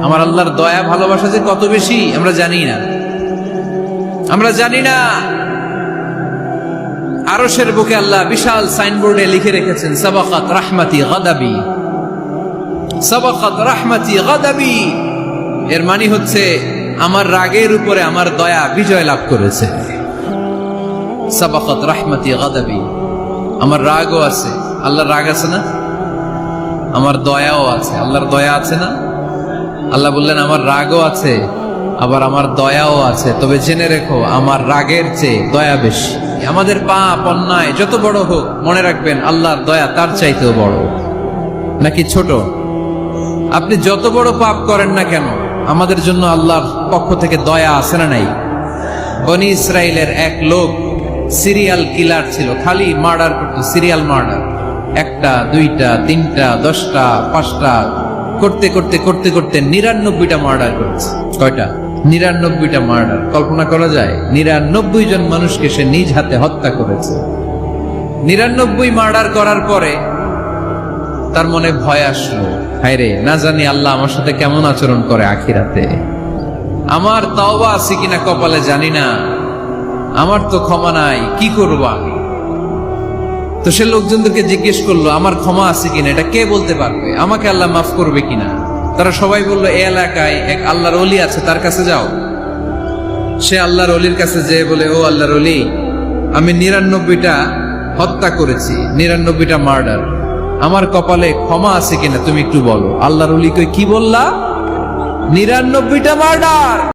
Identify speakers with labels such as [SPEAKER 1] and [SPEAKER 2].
[SPEAKER 1] আমার আল্লাহর দয়া ভালোবাসা যে কত বেশি আমরা জানি না, আমরা জানি না। আরশের বুকে আল্লাহ বিশাল সাইনবোর্ডে লিখে রেখেছেন সাবাকাত রাহমাতি গাদাবি, সাবাকাত রাহমাতি গাদাবি। এর মানে হচ্ছে আমার রাগের উপরে আমার দয়া বিজয় লাভ করেছে। সাবাকাত রাহমাতি গাদাবি, আমার রাগও আছে, আল্লাহর রাগ আছে না, আমার দয়াও আছে, আল্লাহর দয়া আছে না। আল্লাহ বললেন আমার রাগও আছে আবার আমার দয়াও আছে, তবে জেনে রেখো আমার রাগের চেয়ে দয়া বেশি। আমাদের পাপ অন্যায় যত বড় হোক মনে রাখবেন আল্লাহর দয়া তার চাইতেও বড়। নাকি ছোট? আপনি যত বড় পাপ করেন না কেন আমাদের জন্য আল্লাহর পক্ষ থেকে দয়া আছে না নাই? বনি ইসরাইলের এক লোক সিরিয়াল কিলার ছিল, খালি মার্ডার করতো, সিরিয়াল মার্ডার, একটা দুইটা তিনটা 10টা 5টা করতে করতে করতে করতে 99টা মার্ডার করেছে। কয়টা? 99টা মার্ডার। কল্পনা করা যায়? 99 জন মানুষকে সে নিজ হাতে হত্যা করেছে। 99 মার্ডার করার পরে তার মনে ভয় আসলো, হায় রে, না জানি আল্লাহ আমার সাথে কেমন আচরণ করে আখিরাতে, আমার তাওবা আছে কিনা কপালে জানি না, আমার তো ক্ষমা নাই, কি করব আমি? তো সে লোকজনদেরকে জিজ্ঞেস করলো আমার ক্ষমা আছে কিনা, এটা কে বলতে পারবে, আমাকে আল্লাহ মাফ করবে কিনা? তারা সবাই বললো এই এলাকায় এক আল্লাহর ওলি আছে, তার কাছে যাও। সে আল্লাহর ওলির কাছে যেয়ে বলে, ও আল্লাহর ওলি, আমি 99টা হত্যা করেছি, 99টা মার্ডার, আমার কপালে ক্ষমা আছে কিনা তুমি একটু বলো। আল্লাহর ওলি কই, কি বললা? 99টা মার্ডার।